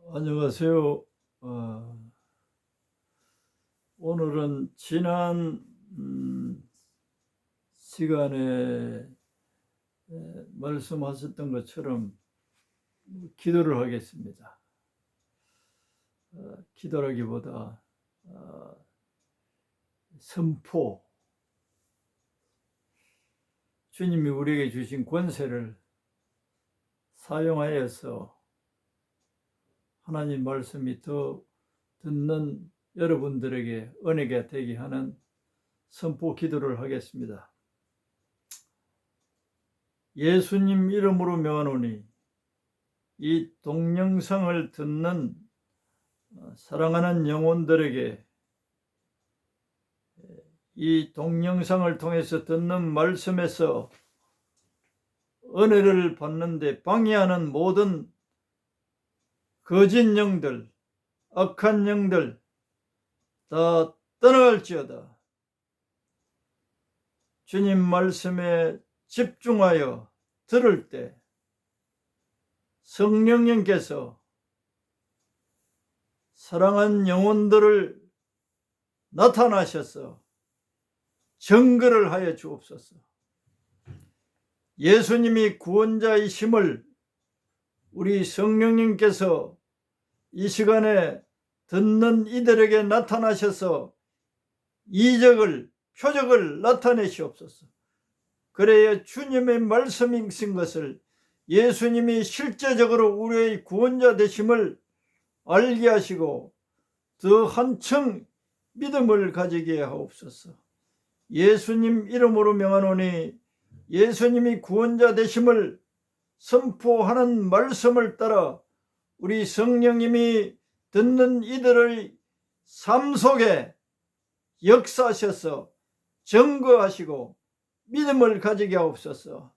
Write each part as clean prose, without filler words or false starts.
안녕하세요. 오늘은 지난 시간에 말씀하셨던 것처럼 기도를 하겠습니다. 기도라기보다 선포, 주님이 우리에게 주신 권세를 사용하여서 하나님 말씀이 더 듣는 여러분들에게 은혜가 되게 하는 선포 기도를 하겠습니다. 예수님 이름으로 명하노니 이 동영상을 듣는 사랑하는 영혼들에게 이 동영상을 통해서 듣는 말씀에서 은혜를 받는데 방해하는 모든 거짓 영들, 악한 영들 다 떠나갈지어다. 주님 말씀에 집중하여 들을 때 성령님께서 사랑한 영혼들을 나타나셔서 증거를 하여 주옵소서. 예수님이 구원자이심을 우리 성령님께서 이 시간에 듣는 이들에게 나타나셔서 이적을, 표적을 나타내시옵소서. 그래야 주님의 말씀이신 것을 예수님이 실제적으로 우리의 구원자 되심을 알게 하시고 더 한층 믿음을 가지게 하옵소서. 예수님 이름으로 명하노니 예수님이 구원자 되심을 선포하는 말씀을 따라 우리 성령님이 듣는 이들의 삶 속에 역사하셔서 증거하시고 믿음을 가지게 하옵소서.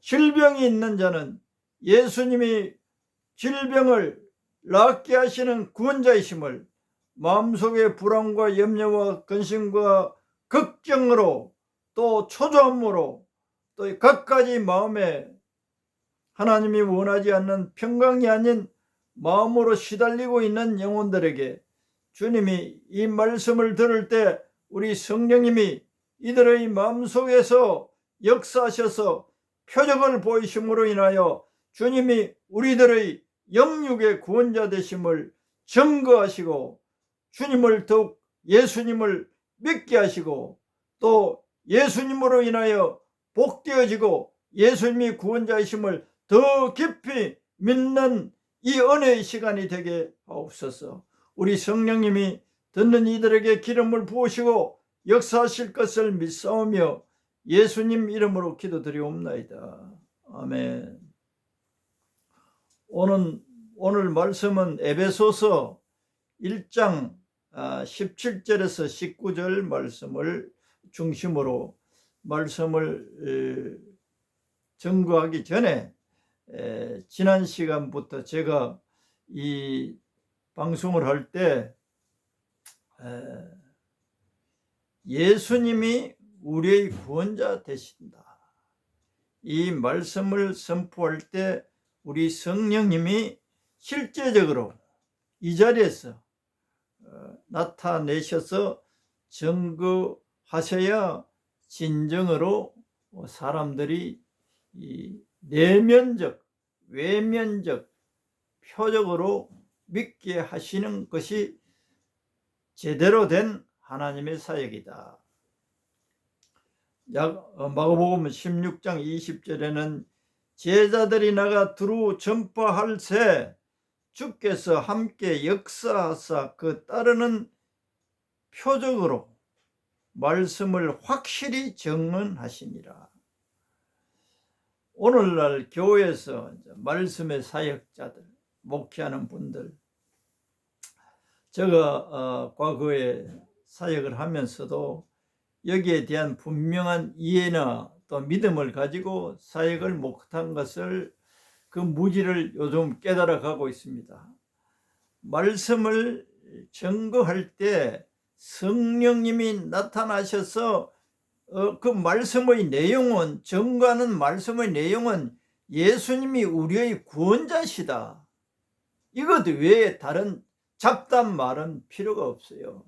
질병이 있는 자는 예수님이 질병을 낫게 하시는 구원자이심을 마음속의 불안과 염려와 근심과 걱정으로 또 초조함으로 또 갖가지 마음에 하나님이 원하지 않는 평강이 아닌 마음으로 시달리고 있는 영혼들에게 주님이 이 말씀을 들을 때 우리 성령님이 이들의 마음속에서 역사하셔서 표적을 보이심으로 인하여 주님이 우리들의 영육의 구원자 되심을 증거하시고 주님을 더욱 예수님을 믿게 하시고 또 예수님으로 인하여 복되어지고 예수님이 구원자이심을 더 깊이 믿는 이 은혜의 시간이 되게 하옵소서. 우리 성령님이 듣는 이들에게 기름을 부으시고 역사하실 것을 믿사오며 예수님 이름으로 기도드리옵나이다. 아멘. 오늘 말씀은 에베소서 1장 17절에서 19절 말씀을 중심으로 말씀을 증거하기 전에 지난 시간부터 제가 이 방송을 할 때 예수님이 우리의 구원자 되신다. 이 말씀을 선포할 때 우리 성령님이 실제적으로 이 자리에서 나타내셔서 증거하셔야 진정으로 사람들이 이 내면적, 외면적 표적으로 믿게 하시는 것이 제대로 된 하나님의 사역이다. 마가복음 16장 20절에는 제자들이 나가 두루 전파할새 주께서 함께 역사하사 그 따르는 표적으로 말씀을 확실히 증언하시니라. 오늘날 교회에서 말씀의 사역자들, 목회하는 분들, 제가 과거에 사역을 하면서도 여기에 대한 분명한 이해나 또 믿음을 가지고 사역을 못한 것을 그 무지를 요즘 깨달아가고 있습니다. 말씀을 증거할 때 성령님이 나타나셔서 그 말씀의 내용은, 증거하는 말씀의 내용은 예수님이 우리의 구원자시다. 이것 외에 다른 잡다한 말은 필요가 없어요.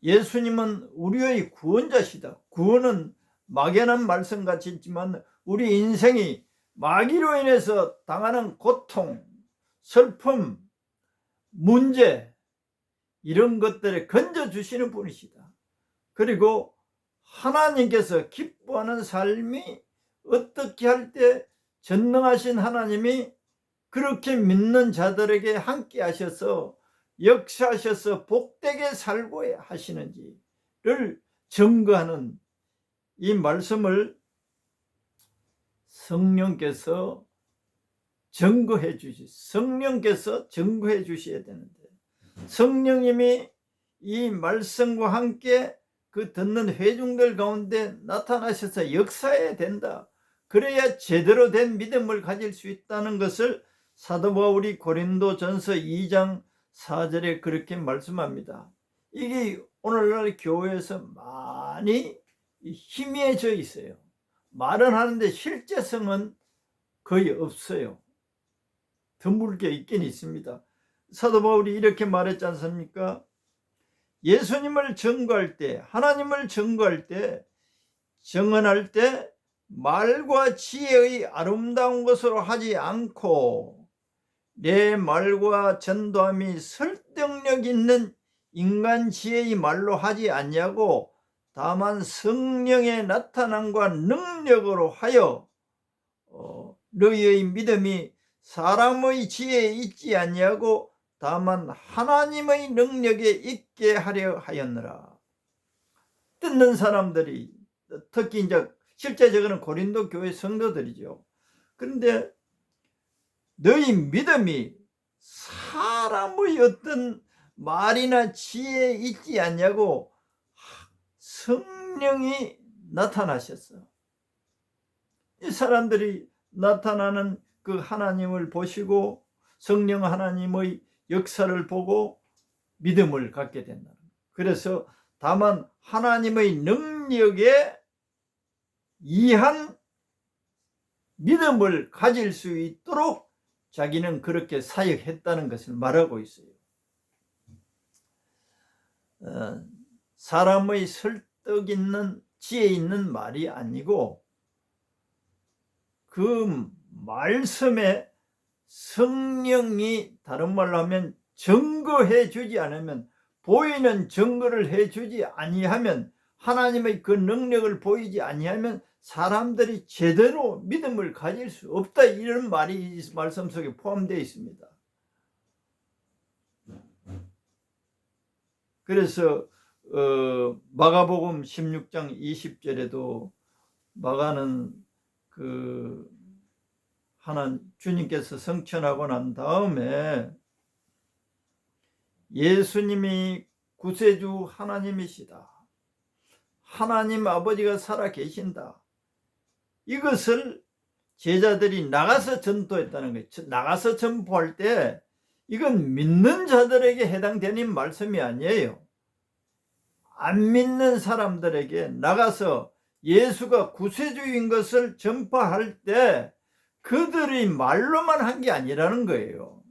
예수님은 우리의 구원자시다. 구원은 막연한 말씀같이 있지만 우리 인생이 마귀로 인해서 당하는 고통, 슬픔, 문제 이런 것들을 건져주시는 분이시다. 그리고 하나님께서 기뻐하는 삶이 어떻게 할 때 전능하신 하나님이 그렇게 믿는 자들에게 함께 하셔서 역사하셔서 복되게 살고 하시는지를 증거하는 이 말씀을 성령께서 증거해 주셔야 되는데, 성령님이 이 말씀과 함께 그 듣는 회중들 가운데 나타나셔서 역사해야 된다. 그래야 제대로 된 믿음을 가질 수 있다는 것을 사도 바울이 고린도전서 2장 4절에 그렇게 말씀합니다. 이게 오늘날 교회에서 많이 희미해져 있어요. 말은 하는데 실제성은 거의 없어요. 드물게 있긴 있습니다. 사도 바울이 이렇게 말했지 않습니까? 예수님을 증거할 때, 하나님을 증거할 때, 증언할 때 말과 지혜의 아름다운 것으로 하지 않고 내 말과 전도함이 설득력 있는 인간 지혜의 말로 하지 않냐고, 다만 성령의 나타남과 능력으로 하여 너희의 믿음이 사람의 지혜에 있지 않냐고, 다만 하나님의 능력에 있게 하려 하였느라. 듣는 사람들이, 특히 이제 실제적으로는 고린도 교회 성도들이죠. 그런데 너희 믿음이 사람의 어떤 말이나 지혜에 있지 않냐고, 성령이 나타나셨어. 이 사람들이 나타나는 그 하나님을 보시고 성령 하나님의 역사를 보고 믿음을 갖게 된다. 그래서 다만 하나님의 능력에 이한 믿음을 가질 수 있도록 자기는 그렇게 사역했다는 것을 말하고 있어요. 사람의 설득 있는 지혜 있는 말이 아니고 그 말씀에 성령이, 다른 말로 하면 증거해 주지 않으면, 보이는 증거를 해 주지 아니하면, 하나님의 그 능력을 보이지 아니하면 사람들이 제대로 믿음을 가질 수 없다. 이런 말이 이 말씀 속에 포함되어 있습니다. 그래서 마가복음 16장 20절에도 마가는 주님께서 성천하고 난 다음에 예수님이 구세주 하나님이시다, 하나님 아버지가 살아 계신다, 이것을 제자들이 나가서 전도했다는 거예요. 나가서 전포할 때 이건 믿는 자들에게 해당되는 말씀이 아니에요. 안 믿는 사람들에게 나가서 예수가 구세주인 것을 전파할 때 그들이 말로만 한 게 아니라는 거예요.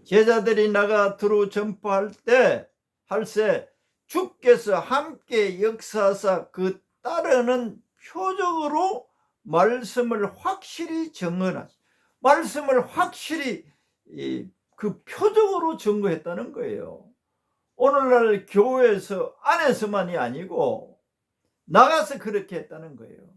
제자들이 나가 두루 전파할 때 할세 주께서 함께 역사하사 그 따르는 표적으로 말씀을 확실히 증언하시, 말씀을 확실히 그 표적으로 증거했다는 거예요. 오늘날 교회에서 안에서만이 아니고 나가서 그렇게 했다는 거예요.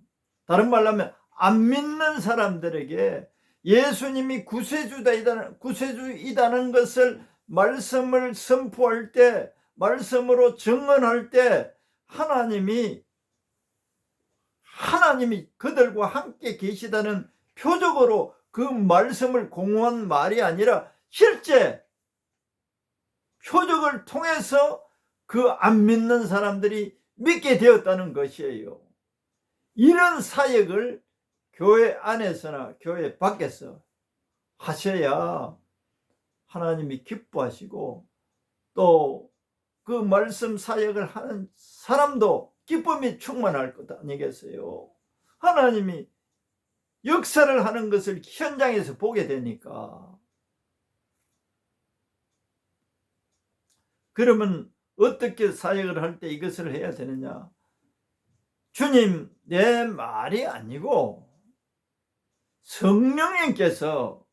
다른 말로 하면 안 믿는 사람들에게 예수님이 구세주이다는 것을 말씀을 선포할 때, 말씀으로 증언할 때 하나님이 그들과 함께 계시다는 표적으로 그 말씀을 공언한 말이 아니라 실제 표적을 통해서 그 안 믿는 사람들이 믿게 되었다는 것이에요. 이런 사역을 교회 안에서나 교회 밖에서 하셔야 하나님이 기뻐하시고 또 그 말씀 사역을 하는 사람도 기쁨이 충만할 것 아니겠어요? 하나님이 역사를 하는 것을 현장에서 보게 되니까. 그러면 어떻게 사역을 할 때 이것을 해야 되느냐? 주님, 내 말이 아니고 성령님께서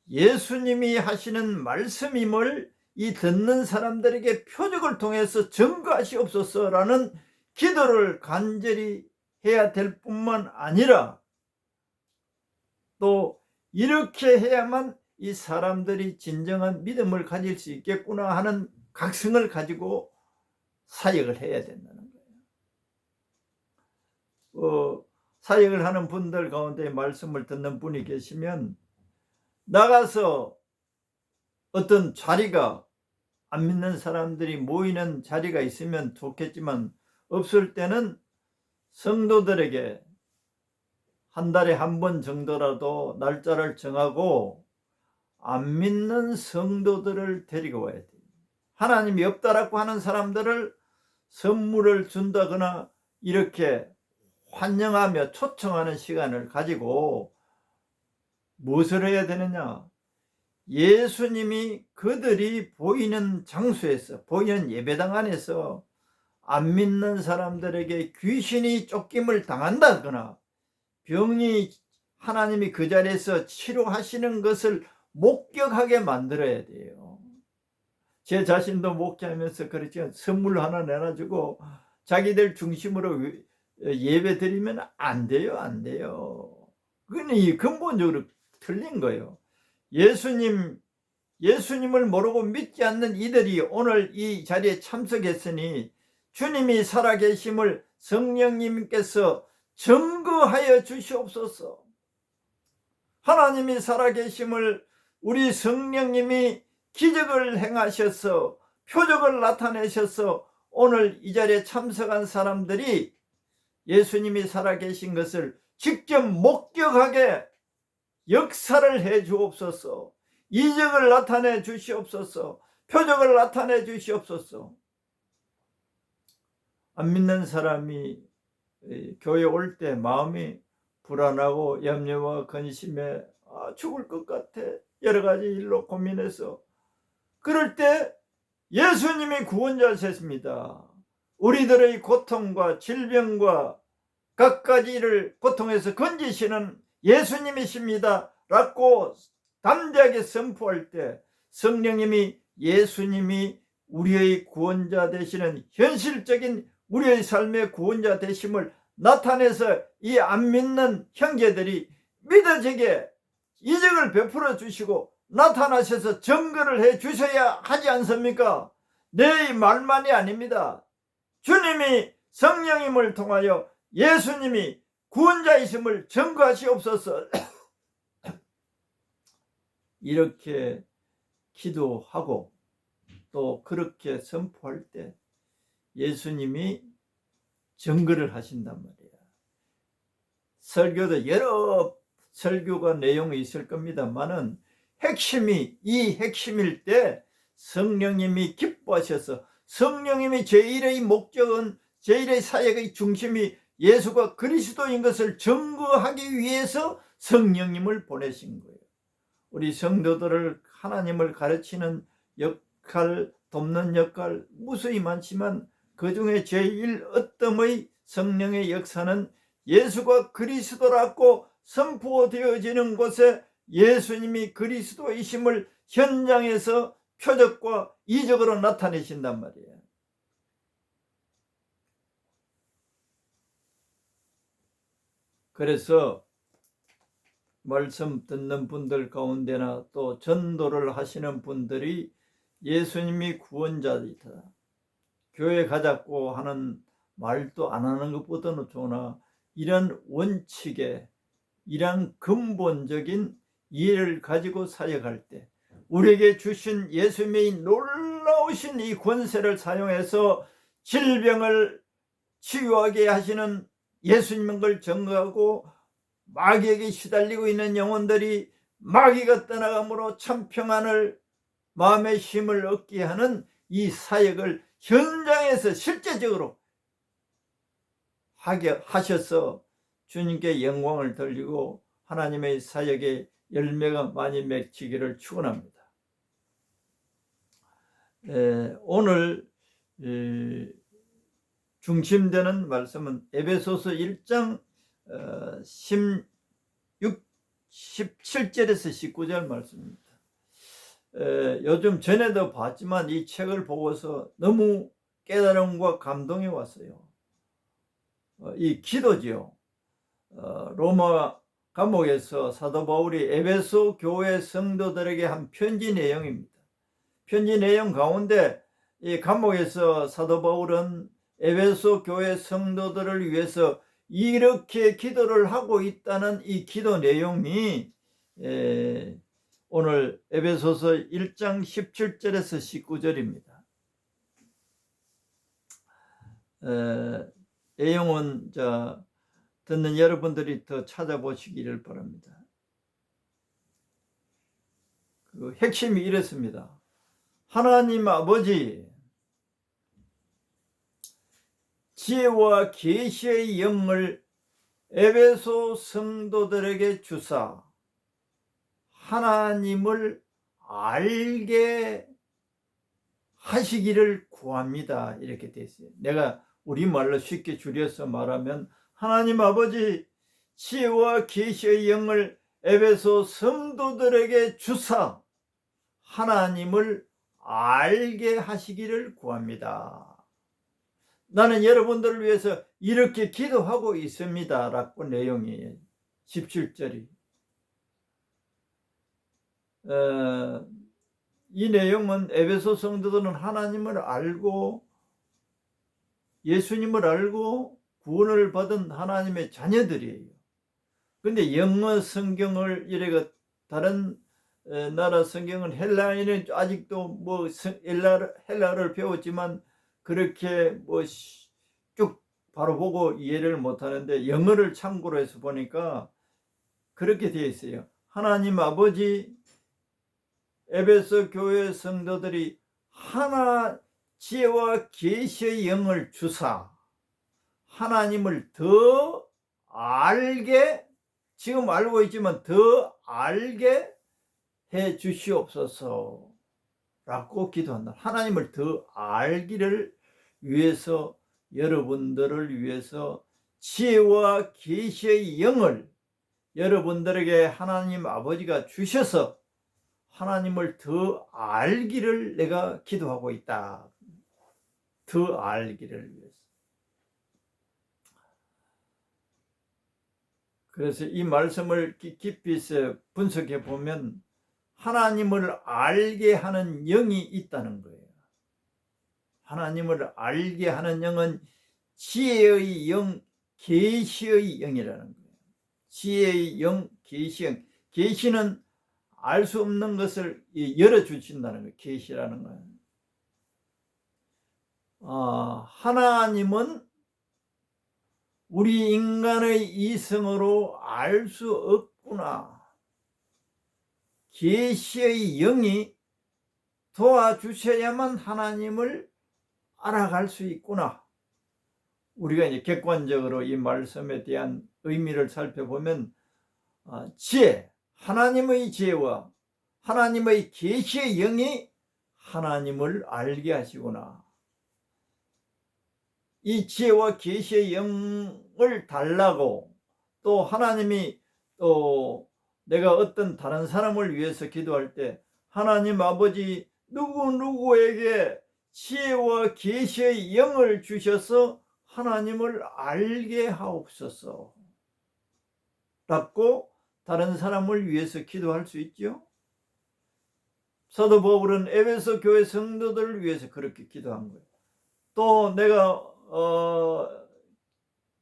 예수님이 하시는 말씀임을 이 듣는 사람들에게 표적을 통해서 증거하시옵소서라는 기도를 간절히 해야 될 뿐만 아니라, 또 이렇게 해야만 이 사람들이 진정한 믿음을 가질 수 있겠구나 하는 각성을 가지고 사역을 해야 된다는 거예요. 사역을 하는 분들 가운데 말씀을 듣는 분이 계시면 나가서 어떤 자리가, 안 믿는 사람들이 모이는 자리가 있으면 좋겠지만 없을 때는 성도들에게 한 달에 한 번 정도라도 날짜를 정하고 안 믿는 성도들을 데리고 와야 돼요. 하나님이 없다라고 하는 사람들을 선물을 준다거나 이렇게 환영하며 초청하는 시간을 가지고 무엇을 해야 되느냐? 예수님이 그들이 보이는 장소에서, 보이는 예배당 안에서 안 믿는 사람들에게 귀신이 쫓김을 당한다거나 병이 하나님이 그 자리에서 치료하시는 것을 목격하게 만들어야 돼요. 제 자신도 목회하면서 그렇지만 선물 하나 내놔주고 자기들 중심으로 예배 드리면 안 돼요. 안 돼요. 그건 근본적으로 틀린 거예요. 예수님을 모르고 믿지 않는 이들이 오늘 이 자리에 참석했으니 주님이 살아계심을 성령님께서 증거하여 주시옵소서. 하나님이 살아계심을 우리 성령님이 기적을 행하셔서 표적을 나타내셔서 오늘 이 자리에 참석한 사람들이 예수님이 살아계신 것을 직접 목격하게 역사를 해 주옵소서. 이적을 나타내 주시옵소서. 표적을 나타내 주시옵소서. 안 믿는 사람이 교회 올 때 마음이 불안하고 염려와 근심에 죽을 것 같아, 여러 가지 일로 고민해서, 그럴 때 예수님이 구원자셨습니다. 우리들의 고통과 질병과 각가지를 고통에서 건지시는 예수님이십니다 라고 담대하게 선포할 때 성령님이, 예수님이 우리의 구원자 되시는, 현실적인 우리의 삶의 구원자 되심을 나타내서 이 안 믿는 형제들이 믿어지게 이적을 베풀어 주시고 나타나셔서 증거를 해 주셔야 하지 않습니까? 내 말만이 아닙니다. 주님이 성령님을 통하여 예수님이 구원자이심을 증거하시옵소서. 이렇게 기도하고 또 그렇게 선포할 때 예수님이 증거를 하신단 말이에요. 설교도 여러 설교가 내용이 있을 겁니다만은 이 핵심일 때 성령님이 기뻐하셔서, 성령님이 제1의 목적은, 제1의 사역의 중심이 예수가 그리스도인 것을 증거하기 위해서 성령님을 보내신 거예요. 우리 성도들을 하나님을 가르치는 역할, 돕는 역할 무수히 많지만 그 중에 제일 어뜸의 성령의 역사는 예수가 그리스도라고 선포되어지는 곳에 예수님이 그리스도이심을 현장에서 표적과 이적으로 나타내신단 말이에요. 그래서 말씀 듣는 분들 가운데나 또 전도를 하시는 분들이 예수님이 구원자이다, 교회 가자고 하는 말도 안 하는 것보다는 좋으나 이런 원칙에, 이런 근본적인 이해를 가지고 사역할 때 우리에게 주신 예수님의 놀라우신 이 권세를 사용해서 질병을 치유하게 하시는 예수님인 걸 증거하고 마귀에게 시달리고 있는 영혼들이 마귀가 떠나감으로 참 평안을, 마음의 힘을 얻게 하는 이 사역을 현장에서 실제적으로 하게 하셔서 주님께 영광을 돌리고 하나님의 사역에 열매가 많이 맺히기를 축원합니다. 오늘 중심되는 말씀은 에베소서 1장 17절에서 19절 말씀입니다. 요즘 전에도 봤지만 이 책을 보고서 너무 깨달음과 감동이 왔어요. 이 기도지요. 로마 감옥에서 사도 바울이 에베소 교회 성도들에게 한 편지 내용입니다. 편지 내용 가운데 이 감옥에서 사도 바울은 에베소 교회 성도들을 위해서 이렇게 기도를 하고 있다는 이 기도 내용이 오늘 에베소서 1장 17절에서 19절입니다. 내용은 듣는 여러분들이 더 찾아보시기를 바랍니다. 그 핵심이 이렇습니다. 하나님 아버지, 지혜와 계시의 영을 에베소 성도들에게 주사 하나님을 알게 하시기를 구합니다. 이렇게 되어 있어요. 내가 우리말로 쉽게 줄여서 말하면 하나님 아버지, 지혜와 계시의 영을 에베소 성도들에게 주사 하나님을 알게 하시기를 구합니다. 나는 여러분들을 위해서 이렇게 기도하고 있습니다. 라고 내용이에요. 17절이. 이 내용은 에베소 성도들은 하나님을 알고 예수님을 알고 구원을 받은 하나님의 자녀들이에요. 근데 영어 성경을 이래가 다른 나라 성경은 헬라인은 아직도 뭐 헬라를 배웠지만 그렇게 쭉 바로 보고 이해를 못하는데 영어를 참고로 해서 보니까 그렇게 되어 있어요. 하나님 아버지, 에베소 교회 성도들이 지혜와 계시의 영을 주사 하나님을 더 알게, 지금 알고 있지만 더 알게 해 주시옵소서 라고 기도한다. 하나님을 더 알기를 위해서, 여러분들을 위해서 지혜와 계시의 영을 여러분들에게 하나님 아버지가 주셔서 하나님을 더 알기를 내가 기도하고 있다. 더 알기를 위해서. 그래서 이 말씀을 깊이 분석해 보면 하나님을 알게 하는 영이 있다는 거예요. 하나님을 알게 하는 영은 지혜의 영, 계시의 영이라는 거예요. 지혜의 영, 계시의 영. 계시는 알 수 없는 것을 열어주신다는 거예요. 계시라는 거예요. 하나님은 우리 인간의 이성으로 알 수 없구나. 계시의 영이 도와주셔야만 하나님을 알아갈 수 있구나. 우리가 이제 객관적으로 이 말씀에 대한 의미를 살펴보면 지혜, 하나님의 지혜와 하나님의 계시의 영이 하나님을 알게 하시구나. 이 지혜와 계시의 영을 달라고 또 하나님이 또 내가 어떤 다른 사람을 위해서 기도할 때 하나님 아버지 누구에게 지혜와 계시의 영을 주셔서 하나님을 알게 하옵소서 라고 다른 사람을 위해서 기도할 수 있죠. 사도 바울은 에베소 교회 성도들을 위해서 그렇게 기도한 거예요. 또 내가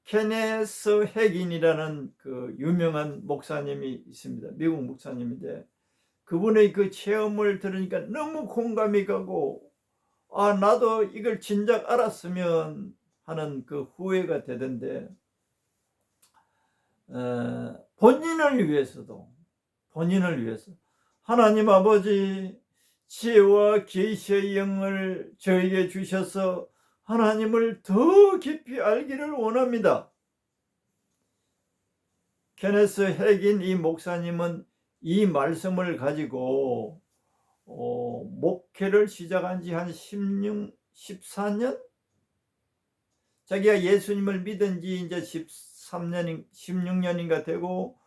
케네스 해긴이라는 그 유명한 목사님이 있습니다. 미국 목사님인데 그분의 그 체험을 들으니까 너무 공감이 가고 나도 이걸 진작 알았으면 하는 그 후회가 되던데 본인을 위해서 하나님 아버지 지혜와 계시의 영을 저에게 주셔서 하나님을 더 깊이 알기를 원합니다. 케네스 해긴 이 목사님은 이 말씀을 가지고 목회를 시작한 지 한 14년? 자기가 예수님을 믿은 지 이제 13년, 16년인가 되고,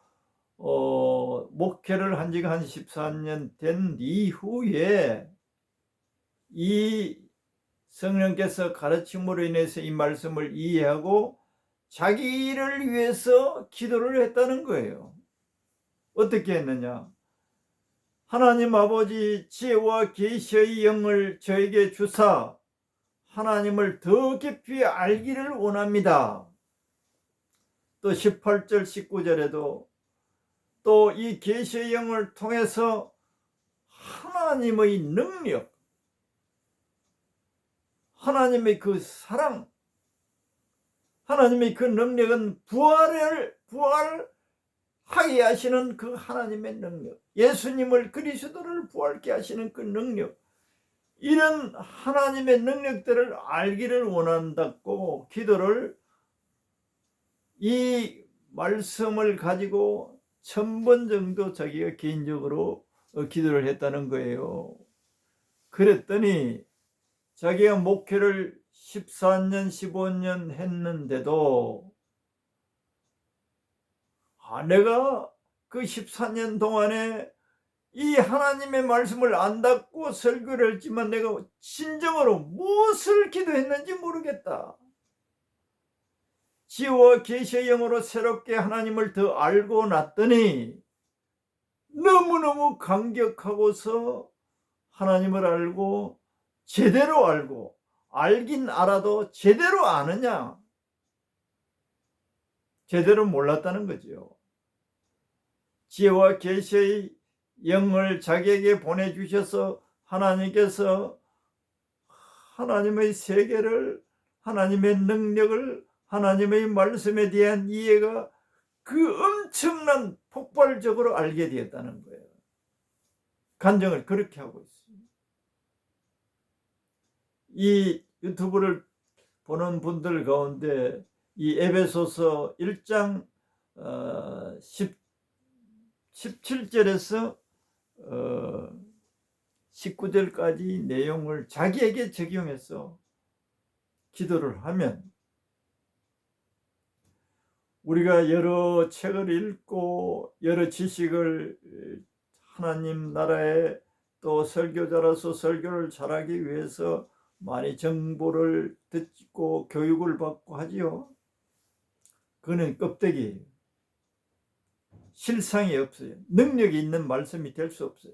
목회를 한 지가 한 14년 된 이후에 이 성령께서 가르침으로 인해서 이 말씀을 이해하고 자기 일을 위해서 기도를 했다는 거예요. 어떻게 했느냐? 하나님 아버지, 지혜와 계시의 영을 저에게 주사 하나님을 더 깊이 알기를 원합니다. 또 18절 19절에도 또 이 계시의 영을 통해서 하나님의 능력, 하나님의 그 사랑, 하나님의 그 능력은 부활하게 하시는 그 하나님의 능력, 예수님을 그리스도를 부활케 하시는 그 능력, 이런 하나님의 능력들을 알기를 원한다고 기도를, 이 말씀을 가지고 1000번 정도 자기가 개인적으로 기도를 했다는 거예요. 그랬더니 자기가 목회를 14년 15년 했는데도 내가 그 14년 동안에 이 하나님의 말씀을 안닫고 설교를 했지만 내가 진정으로 무엇을 기도했는지 모르겠다. 지혜와 계시의 영으로 새롭게 하나님을 더 알고 났더니 너무너무 감격하고서 하나님을 알고 제대로 알고, 알긴 알아도 제대로 아느냐? 제대로 몰랐다는 거죠. 지혜와 계시의 영을 자기에게 보내주셔서 하나님께서 하나님의 세계를, 하나님의 능력을, 하나님의 말씀에 대한 이해가 그 엄청난 폭발적으로 알게 되었다는 거예요. 간증을 그렇게 하고 있습니다. 이 유튜브를 보는 분들 가운데 이 에베소서 1장 17절에서 19절까지 내용을 자기에게 적용해서 기도를 하면, 우리가 여러 책을 읽고 여러 지식을, 하나님 나라에 또 설교자로서 설교를 잘하기 위해서 많이 정보를 듣고 교육을 받고 하지요. 그는 껍데기예요. 실상이 없어요. 능력이 있는 말씀이 될 수 없어요.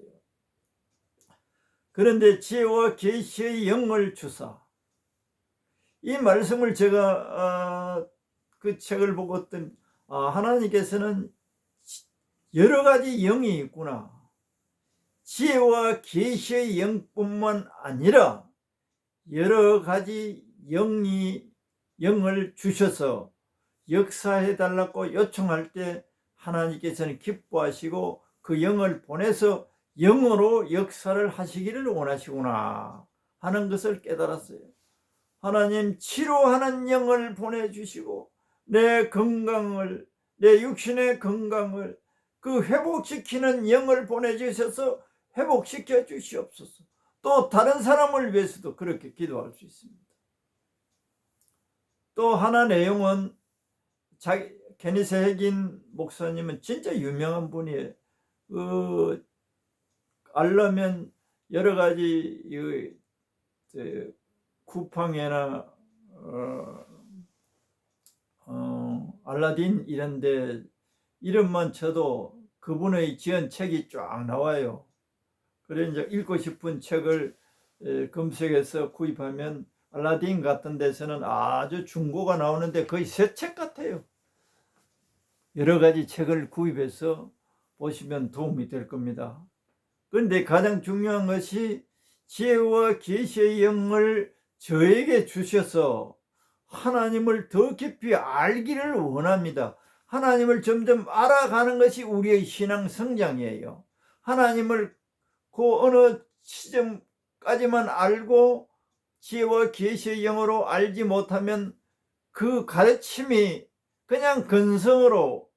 그런데 지혜와 계시의 영을 주사, 이 말씀을 제가 그 책을 보고 어떤 하나님께서는 여러 가지 영이 있구나. 지혜와 계시의 영뿐만 아니라 여러 가지 영을 주셔서 역사해 달라고 요청할 때 하나님께서는 기뻐하시고 그 영을 보내서 영으로 역사를 하시기를 원하시구나 하는 것을 깨달았어요. 하나님 치료하는 영을 보내주시고 내 건강을, 내 육신의 건강을 그 회복시키는 영을 보내주셔서 회복시켜 주시옵소서. 또 다른 사람을 위해서도 그렇게 기도할 수 있습니다. 또 하나 내용은, 케니스 해긴 목사님은 진짜 유명한 분이에요. 알려면 여러 가지 쿠팡이나 알라딘 이런데 이름만 쳐도 그분의 지은 책이 쫙 나와요. 그래 이제 읽고 싶은 책을 검색해서 구입하면 알라딘 같은 데서는 아주 중고가 나오는데 거의 새 책 같아요. 여러 가지 책을 구입해서 보시면 도움이 될 겁니다. 그런데 가장 중요한 것이 지혜와 계시의 영을 저에게 주셔서 하나님을 더 깊이 알기를 원합니다. 하나님을 점점 알아가는 것이 우리의 신앙 성장이에요. 하나님을 그 어느 시점까지만 알고 지혜와 계시의 영으로 알지 못하면 그 가르침이 그냥 근성으로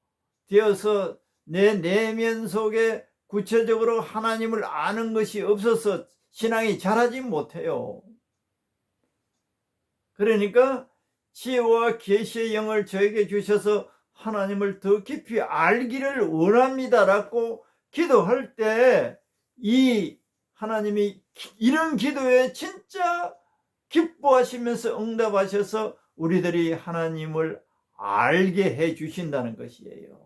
되어서 내 내면 속에 구체적으로 하나님을 아는 것이 없어서 신앙이 자라지 못해요. 그러니까 지혜와 계시의 영을 저에게 주셔서 하나님을 더 깊이 알기를 원합니다라고 기도할 때 이 하나님이 이런 기도에 진짜 기뻐하시면서 응답하셔서 우리들이 하나님을 알게 해 주신다는 것이에요.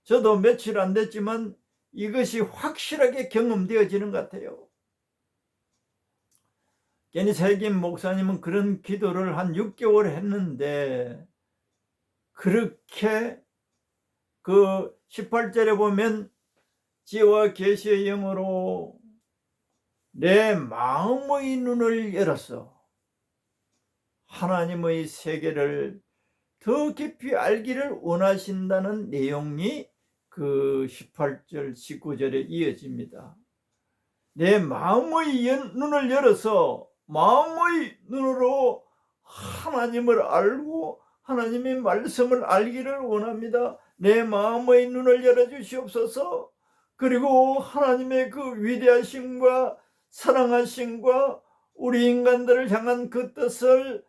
저도 며칠 안 됐지만 이것이 확실하게 경험되어지는 것 같아요. 게니사역임 목사님은 그런 기도를 한 6개월 했는데, 그렇게 그 18절에 보면 지혜와 계시의 영으로 내 마음의 눈을 열었어. 하나님의 세계를 더 깊이 알기를 원하신다는 내용이 그 18절 19절에 이어집니다. 내 마음의 눈을 열어서 마음의 눈으로 하나님을 알고 하나님의 말씀을 알기를 원합니다. 내 마음의 눈을 열어주시옵소서. 그리고 하나님의 그 위대하심과 사랑하심과 우리 인간들을 향한 그 뜻을,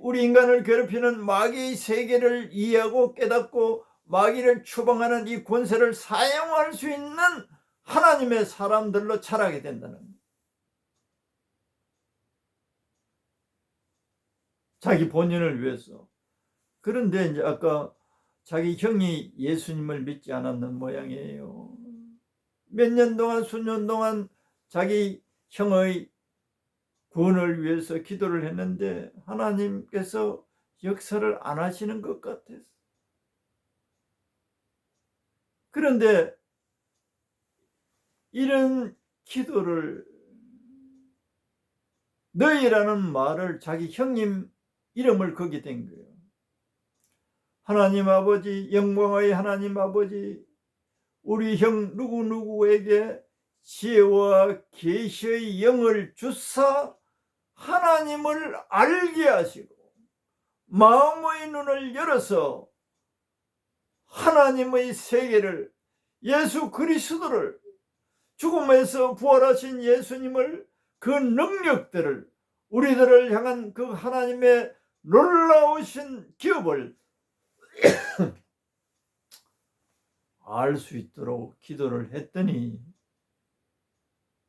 우리 인간을 괴롭히는 마귀의 세계를 이해하고 깨닫고 마귀를 추방하는 이 권세를 사용할 수 있는 하나님의 사람들로 자라게 된다는 거예요. 자기 본인을 위해서. 그런데 이제 아까 자기 형이 예수님을 믿지 않았는 모양이에요. 몇 년 동안, 수년 동안 자기 형의 구원을 위해서 기도를 했는데 하나님께서 역사를 안 하시는 것 같았어. 그런데 이런 기도를, 너희라는 말을, 자기 형님 이름을 거게 된 거예요. 하나님 아버지, 영광의 하나님 아버지, 우리 형 누구누구에게 지혜와 계시의 영을 주사 하나님을 알게 하시고 마음의 눈을 열어서 하나님의 세계를, 예수 그리스도를, 죽음에서 부활하신 예수님을, 그 능력들을, 우리들을 향한 그 하나님의 놀라우신 기업을 알 수 있도록 기도를 했더니,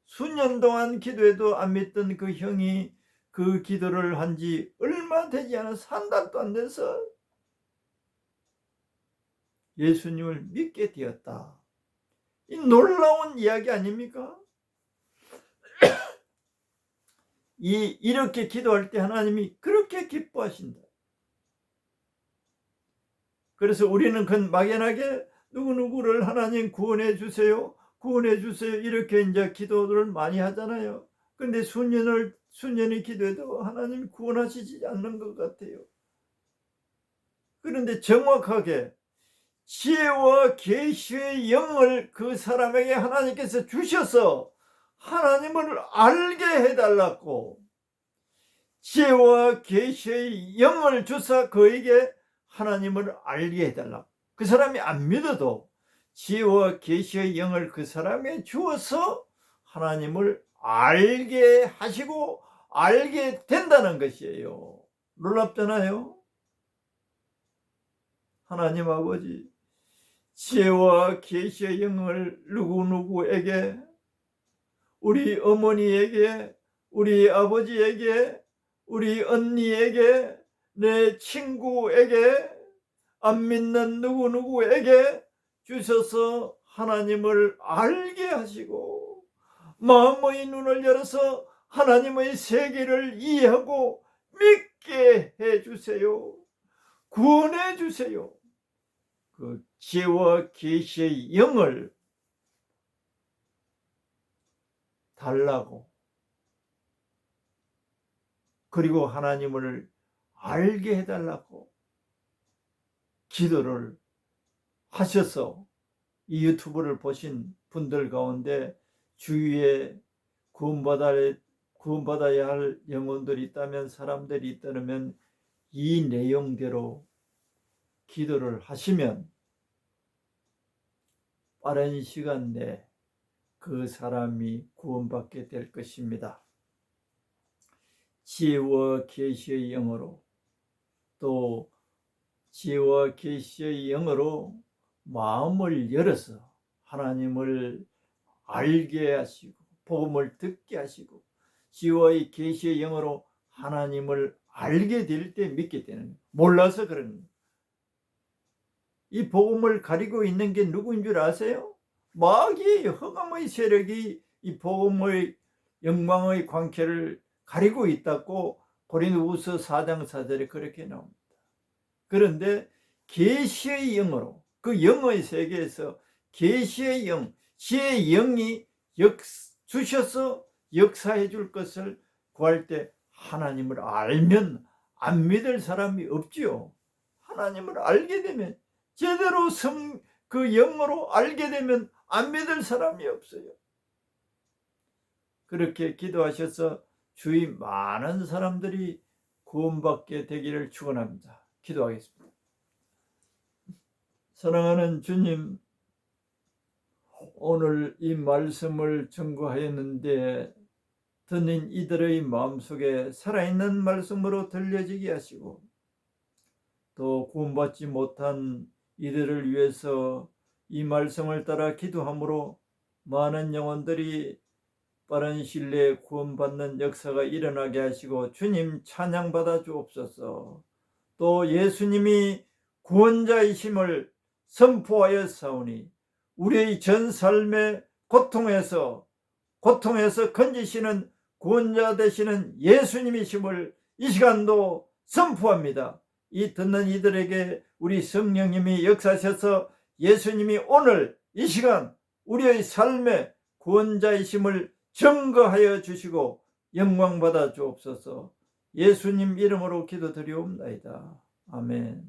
수년 동안 기도해도 안 믿던 그 형이 그 기도를 한 지 얼마 되지 않아서, 한 달도 안 돼서 예수님을 믿게 되었다. 이 놀라운 이야기 아닙니까? 이렇게 기도할 때 하나님이 그렇게 기뻐하신다. 그래서 우리는 막연하게 누구누구를 하나님 구원해 주세요, 구원해 주세요, 이렇게 이제 기도를 많이 하잖아요. 근데 수년이 기도해도 하나님이 구원하시지 않는 것 같아요. 그런데 정확하게 지혜와 계시의 영을 그 사람에게 하나님께서 주셔서 하나님을 알게 해달라고, 지혜와 계시의 영을 주사 그에게 하나님을 알게 해달라고. 그 사람이 안 믿어도 지혜와 계시의 영을 그 사람에 주어서 하나님을 알게 하시고 알게 된다는 것이에요. 놀랍잖아요. 하나님 아버지, 지혜와 계시의 영을 누구누구에게, 우리 어머니에게, 우리 아버지에게, 우리 언니에게, 내 친구에게, 안 믿는 누구누구에게 주셔서 하나님을 알게 하시고 마음의 눈을 열어서 하나님의 세계를 이해하고 믿게 해주세요. 구원해 주세요. 그 지혜와 계시의 영을 달라고, 그리고 하나님을 알게 해달라고 기도를 하셔서 이 유튜브를 보신 분들 가운데 주위에 구원받아야 할 영혼들이 있다면, 사람들이 있다면 이 내용대로 기도를 하시면 빠른 시간 내에 그 사람이 구원받게 될 것입니다. 지혜와 계시의 영으로, 또 지혜와 계시의 영으로 마음을 열어서 하나님을 알게 하시고 복음을 듣게 하시고 지혜와 계시의 영으로 하나님을 알게 될 때 믿게 되는 거예요. 몰라서 그런 거예요. 이 복음을 가리고 있는 게 누구인 줄 아세요? 마귀의 흑암의 세력이 이 복음의 영광의 광채를 가리고 있다고 고린도후서 4장 4절에 그렇게 나옵니다. 그런데 계시의 영으로, 그 영의 세계에서 계시의 영, 지혜의 영이 주셔서 역사해 줄 것을 구할 때 하나님을 알면 안 믿을 사람이 없지요. 하나님을 알게 되면, 제대로 그 영으로 알게 되면 안 믿을 사람이 없어요. 그렇게 기도하셔서 주위 많은 사람들이 구원받게 되기를 축원합니다. 기도하겠습니다. 사랑하는 주님, 오늘 이 말씀을 전거하였는데 듣는 이들의 마음속에 살아있는 말씀으로 들려지게 하시고, 또 구원받지 못한 이들을 위해서 이 말씀을 따라 기도함으로 많은 영혼들이 빠른 시일 내에 구원받는 역사가 일어나게 하시고 주님 찬양받아 주옵소서. 또 예수님이 구원자이심을 선포하여 사오니 우리의 전 삶의 고통에서 건지시는 구원자 되시는 예수님이심을 이 시간도 선포합니다. 이 듣는 이들에게 우리 성령님이 역사하셔서 예수님이 오늘 이 시간 우리의 삶의 구원자이심을 증거하여 주시고 영광받아 주옵소서. 예수님 이름으로 기도드리옵나이다. 아멘.